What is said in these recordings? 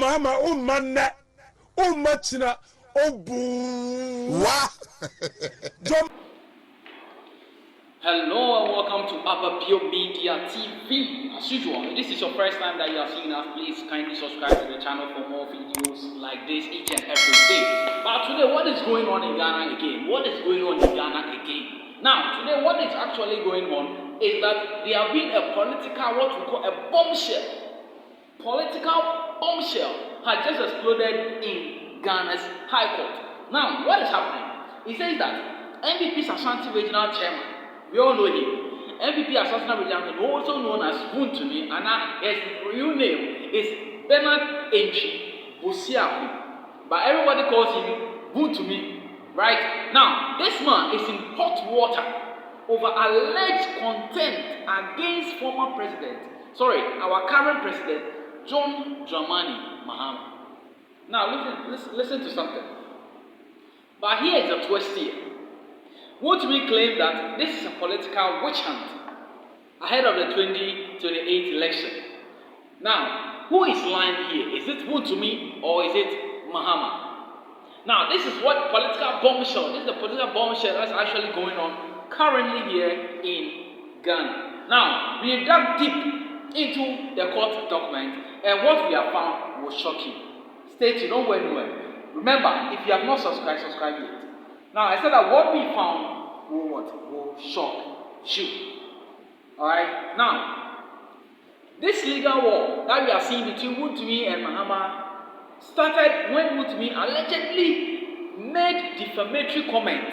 Mahama ummanna ummachina obu wa Hello and welcome to Abapio Media TV. As usual, if this is your first time that you are seeing us, please kindly subscribe to the channel for more videos like this each and every day. But today, what is going on in Ghana again? What is going on in Ghana again? Now, today, what is actually going on is that there have been a political, what we call a bombshell. Political bombshell has just exploded in Ghana's High Court. Now, what is happening? It says that MPP Ashanti Regional Chairman, we all know him, MPP Ashanti Regional Chairman, also known as WONTUMI, and his real name is Bernard Entry Busiaku, but everybody calls him WONTUMI, right? Now, this man is in hot water over alleged contempt against our current president, John Dramani Mahama. Now, listen to something. But here is a twist here. WONTUMI claimed that this is a political witch hunt ahead of the 2028 election. Now, who is lying here? Is it WONTUMI or is it Mahama? Now, this is what political bombshell. This is the political bombshell that's actually going on currently here in Ghana. Now, we dug deep into the court document, and what we have found will shock you. Stay tuned, don't go anywhere. Remember, if you have not subscribed, subscribe yet. Now, I said that what we found will shock you. Alright, now, this legal war that we are seeing between WONTUMI and Mahama started when WONTUMI allegedly made defamatory comment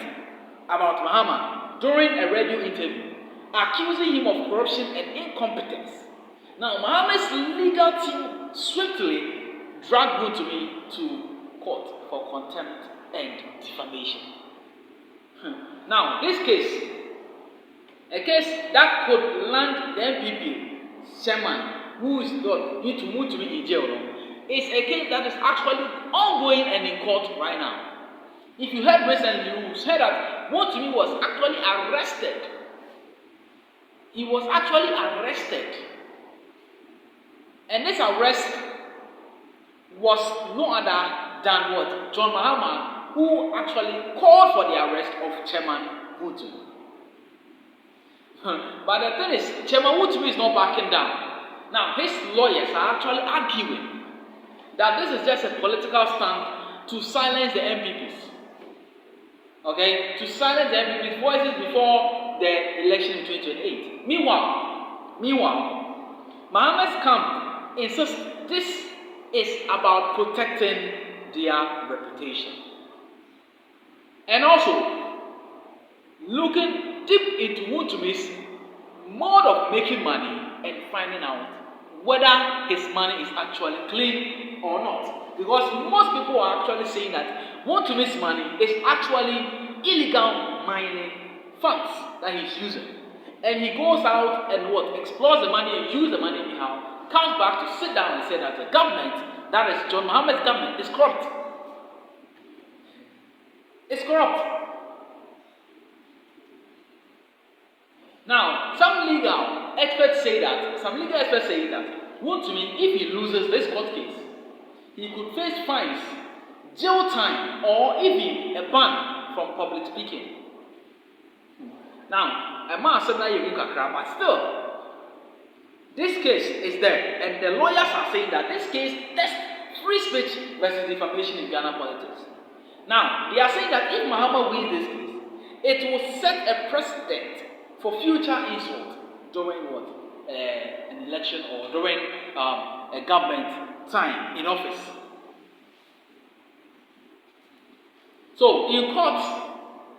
about Mahama during a radio interview, accusing him of corruption and incompetence. Now, Mahama's legal team swiftly dragged WONTUMI to court for contempt and defamation. Now, this case, a case that could land the MPP chairman, who is not due to WONTUMI in jail, is a case that is actually ongoing and in court right now. If you heard recently, you heard that WONTUMI was actually arrested. He was actually arrested. And this arrest was no other than what? John Mahama, who actually called for the arrest of Chairman WONTUMI. But the thing is, Chairman WONTUMI is not backing down. Now, his lawyers are actually arguing that this is just a political stunt to silence the MPPs. Okay? To silence the MPPs' voices before the election in 2028. Meanwhile, Mahama's camp insists this is about protecting their reputation. And also, looking deep into WONTUMI's mode of making money and finding out whether his money is actually clean or not. Because most people are actually saying that WONTUMI's money is actually illegal mining funds that he's using. And he goes out and explores the money and uses the money anyhow, comes back to sit down and say that the government, that is John Mahama's government, is corrupt. It's corrupt. Now, some legal experts say that WONTUMI, if he loses this court case, he could face fines, jail time, or even a ban from public speaking. Now, a man said that but still, this case is there, and the lawyers are saying that this case tests free speech versus defamation in Ghana politics. Now, they are saying that if Mahama wins this case, it will set a precedent for future insult during an election or during a government time in office. So, in court,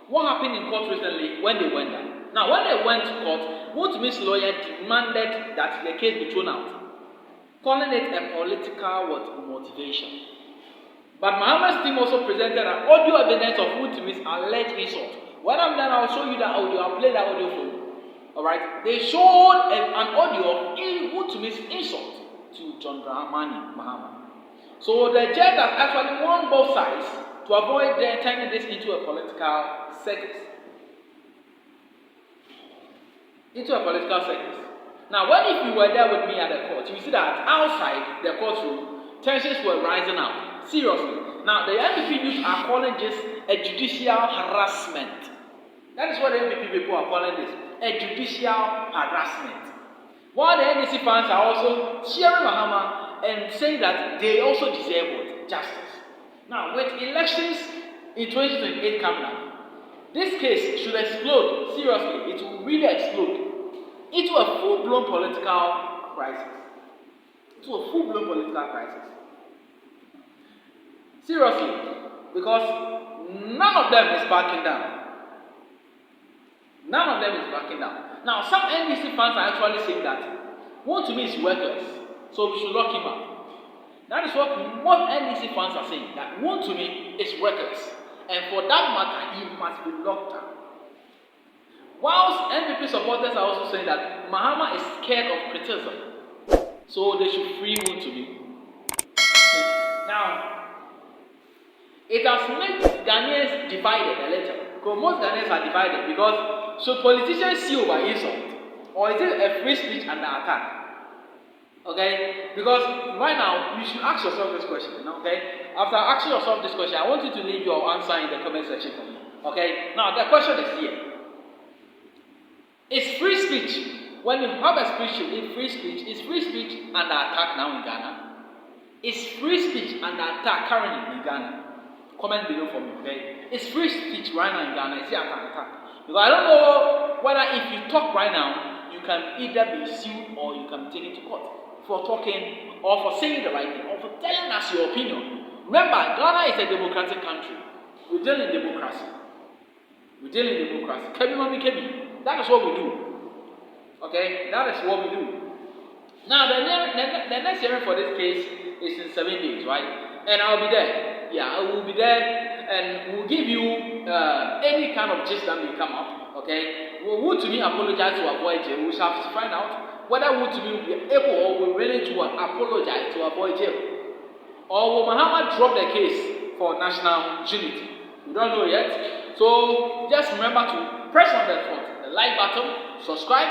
what happened in court recently when they went there? Now, when they went to court, WONTUMI's lawyer demanded that the case be thrown out, calling it a political motivation. But Mahama's team also presented an audio evidence of WONTUMI's alleged insult. When I'm done, I'll show you that audio. I'll play that audio for you. Alright? They showed an audio of WONTUMI's insult to John Dramani Mahama. So the judge has actually won both sides to avoid turning this into a political circus. Now, if you were there with me at the court, you see that outside the courtroom, tensions were rising up. Seriously. Now, the NPP youth are calling this a judicial harassment. That is what the NPP people are calling this, a judicial harassment. While the NDC fans are also cheering Mahama and saying that they also deserve justice. Now, with elections in 2028 coming up, this case should explode. Seriously, it will really explode into a full-blown political crisis. Seriously, because none of them is backing down. Now, some NDC fans are actually saying that WONTUMI is worthless, so we should lock him up. That is what most NDC fans are saying, that WONTUMI is worthless, and for that matter, he must be locked up. Whilst NPP supporters are also saying that Mahama is scared of criticism, so they should free WONTUMI. Now, it has made Ghanaians divided a little. Because most Ghanaians are divided because should politicians see over insult, or is it a free speech under attack? Okay? Because right now, you should ask yourself this question, okay? After asking yourself this question, I want you to leave your answer in the comment section for me. Okay? Now, the question is here. Is free speech, when you have a speech, is free speech under attack now in Ghana? Is free speech under attack currently in Ghana? Comment below for me, okay? Is free speech right now in Ghana? Is it under attack? Because I don't know whether if you talk right now, you can either be sued or you can be taken to court for talking or for saying the right thing or for telling us your opinion. Remember, Ghana is a democratic country. We deal in democracy. Kebi. That is what we do. Okay? That is what we do. Now, the next hearing for this case is in 7 days, right? And I'll be there. Yeah, I will be there and we'll give you any kind of gist that may come up. Okay? WONTUMI apologize to avoid jail. We shall have to find out whether WONTUMI will be able or will willing to apologize to avoid jail. Or will Mahama drop the case for national unity? We don't know yet. So just remember to press on the like button, subscribe,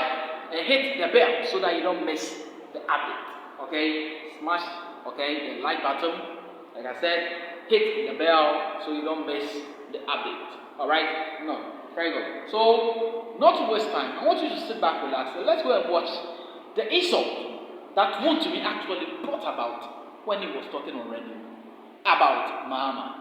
and hit the bell so that you don't miss the update. Okay? Smash the like button. Like I said, hit the bell so you don't miss the update. Alright? No. Very good. So, not to waste time, I want you to sit back, relax. So let's go and watch the insult that WONTUMI actually brought about when he was talking on radio about Mahama.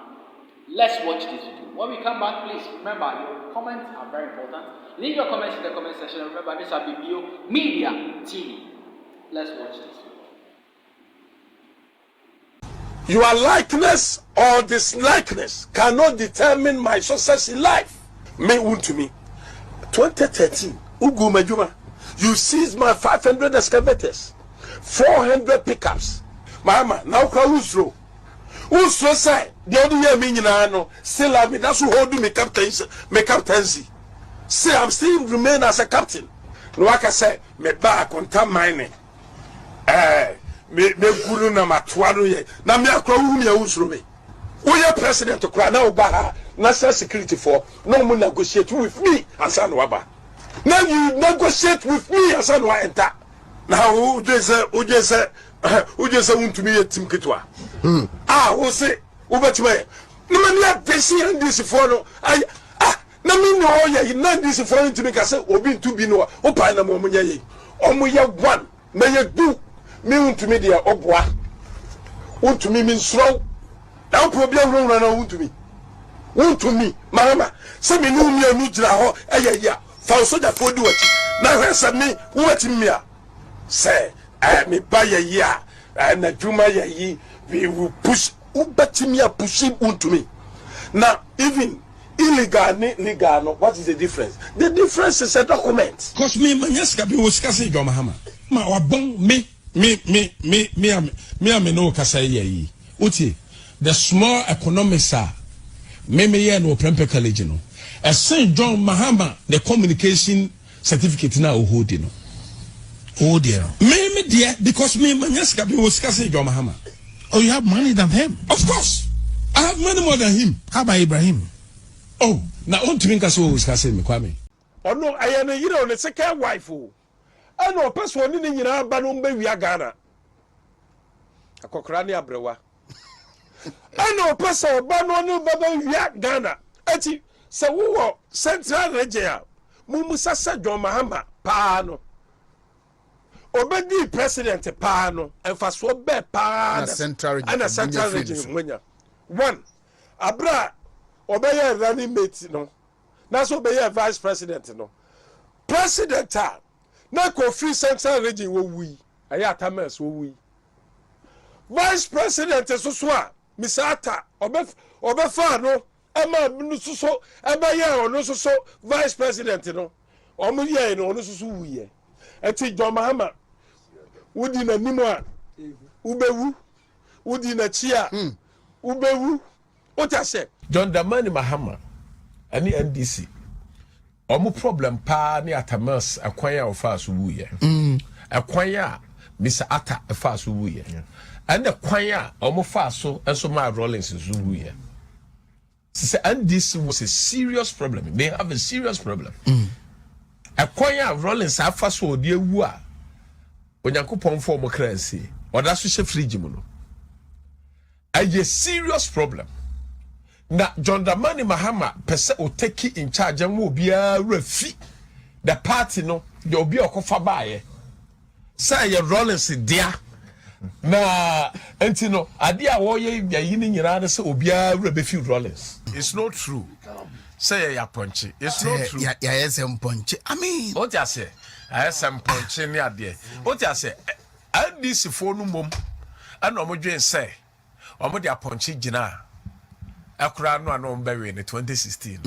Let's watch this video. When we come back, please remember your comments are very important. Leave your comments in the comment section. Remember, this is WONTUMI Media TV. Let's watch this video. Your likeness or dislikeness cannot determine my success in life. Me WONTUMI. 2013, Ugu Majuma. You seized my 500 excavators, 400 pickups. Mama, now call Usro. Usro say, the other year meaning I know, still have me. That's who hold me captaincy. Say I'm still remain as a captain. No, like I say, me back on time mining. Me guru na matwaro ye na me akwa wu me usuro me wo ye president to kra na oba national security for no mu negotiate with me asa no aba na you negotiate with me asa no enter na wo just WONTUMI ye tim kitwa wo say wo betima na me na desi and this for no na me no ye na this for WONTUMI ka say obi ntu bi no o pa na mo nya ye omo ye one na ye do me WONTUMI dia oboa WONTUMI min slow na problem ro na WONTUMI Mahama se me nu mi anu gira ho ya fa so da fodi wachi na hwesa me wati me a se me ba ya na dwuma yi we will push ubati a pushing WONTUMI now even illegal legal no what is the difference? The difference is a document cause me manyaska bi wo sika se jo Mahama ma wabon me no kasa yi uti the small economics me no prempe college no a St. John Mahama the communication certificate na hold no me dear because me manyaska bi was kase John Mahama. Oh, you have money than him? Of course I have money more than him. How about Ibrahim? Oh, na WONTUMI kase was kase me kwame no ayana yire on the second wife. I know person ni nyina ba no mba wi Ghana akokora ne abrewa ana opesa oba no no baba wia Ghana ati se wo central region mumu sasa John Mahama pa no obedi president pa no emfaso be pa na central region mwenya one abra obeye running mate no na so obeye vice president no president na ko free central region wo wi aya atamas wo wi vice president so a misata obefa no ema nu so ebeye ono so vice president no omo ye no ono so wuye enti John Mahama wudi na nimu a ubewu wudi na chi a ubewu otase John Dramani Mahama ani NDC omo problem pa ni atamas akwan a ofa so wuye akwan a Mr. Atta afa so wuye and the kwan a omo fa so enso ma Rollins so wuye. And this was a serious problem. They have a serious problem. A choir Rollins afa so de wu a onyankopon for democracy or that so free jimuno. A serious problem. Na John Dramani Mahama pese o take in charge and will be a refi the party no there will be a kofa bae. Say your Rollins there. Na entino ade a wo ye yini nyina se obia rebefi Rollins. It's not true. Say ya ponche. It's not true. Ya sem ponche. I mean, what you say? I sem ponche ni ade. What you say? And this phone mum and omo dwen say omo de ponche gina akura no ano mbewe in 2016.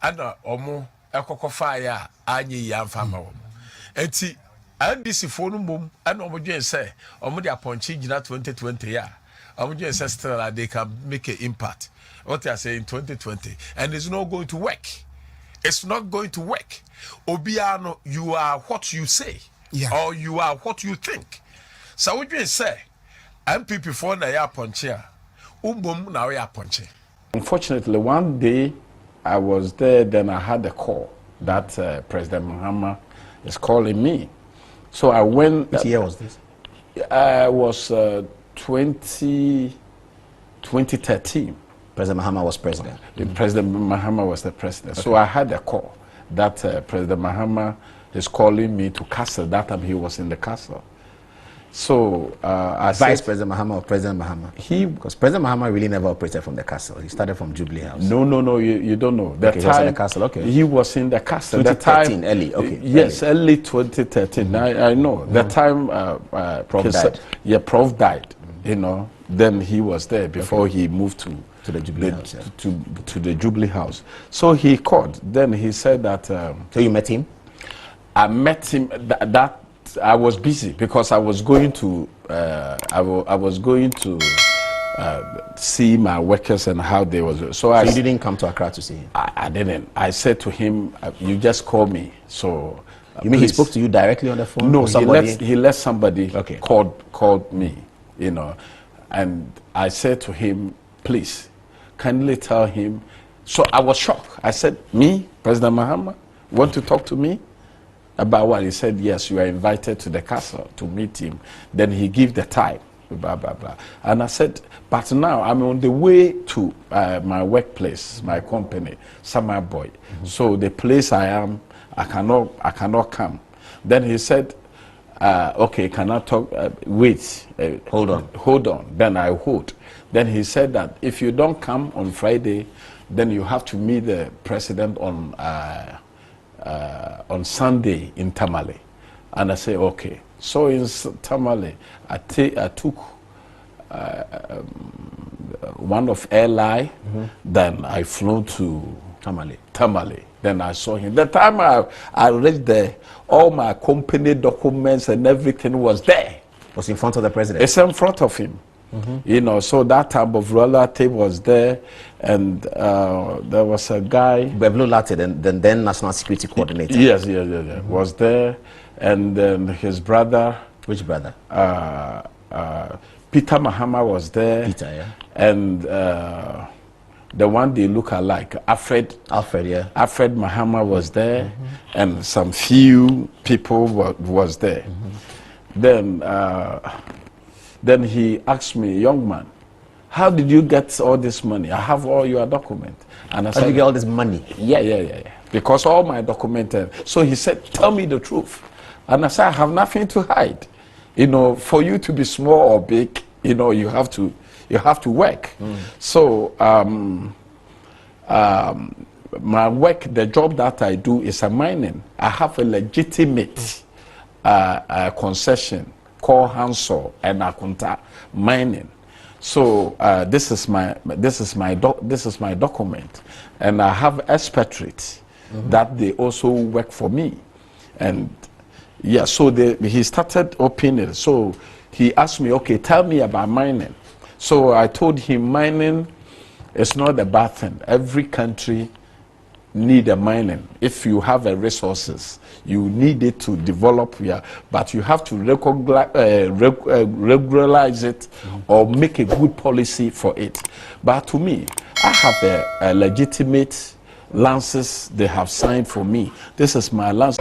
And omo ekokofa ya anyi ya mfama wo. Enti and this phone mum and omo say omo de ponche gina 2020 ya. Omo dwen say still they can make an impact. What I say in 2020, and it's not going to work. It's not going to work. Obiano, you are what you say, or you are what you think. So what you say, MPP for na ya ponche, na ya ponche. Unfortunately, one day I was there, then I had a call that President Mahama is calling me. So I went. Which year was this? Was 2013. President Mahama was president. President Mahama was the president. Okay. So I had a call that President Mahama is calling me to castle. That time he was in the castle. So I Vice President Mahama or President Mahama? Because President Mahama really never operated from the castle. He started from Jubilee House. No, you don't know. Okay, he was in the castle, okay. He was in the castle. 2013, early, okay. Yes, early 2013. I know. The time Prof died. Yeah, Prof died, you know. Then he was there before he moved to the Jubilee House, to the Jubilee House. So he called. Then he said that. So you met him? I met him. That I was busy because I was going to. I was going to see my workers and how they was. So you didn't come to Accra to see him? I didn't. I said to him, "You just call me." So. You mean he spoke to you directly on the phone? No, he let somebody called me. You know, and I said to him, "Please, kindly tell him." So I was shocked. I said, "Me, President Mahama, want to talk to me about what?" He said, "Yes, you are invited to the castle to meet him." Then he gave the time, blah, blah, blah. And I said, "But now I'm on the way to my workplace, my company, Summer Boy. So the place I am, I cannot come." Then he said, "Okay, can I talk? Wait, hold on. Then I hold." Then he said that if you don't come on Friday, then you have to meet the president on Sunday in Tamale. And I say, okay. So in Tamale, I took one of airline. Then I flew to Tamale. Then I saw him. The time I reached there, all my company documents and everything was there. Was in front of the president? It's in front of him. You know, so that type of royalty was there, and there was a guy. Beblo Latte, then National Security Coordinator. Yes, was there, and then his brother. Which brother? Peter Mahama was there. Peter, yeah. And the one they look alike, Alfred, yeah. Alfred Mahama was there, and some few people was there. Then. Then he asked me, young man, how did you get all this money? I have all your documents. And I How did you get all this money? Yeah. Because all my documents. So he said, tell me the truth. And I said, I have nothing to hide. You know, for you to be small or big, you know, you have to work. So my work, the job that I do is a mining. I have a legitimate concession called Hansol and Akunta mining. So this is my document, and I have expatriates that they also work for me, and yeah. So he started opening. So he asked me, okay, tell me about mining. So I told him mining is not a bad thing. Every country need a mining. If you have a resources, you need it to develop here, but you have to regularize it or make a good policy for it. But to me, I have a legitimate lances they have signed for me. This is my lance.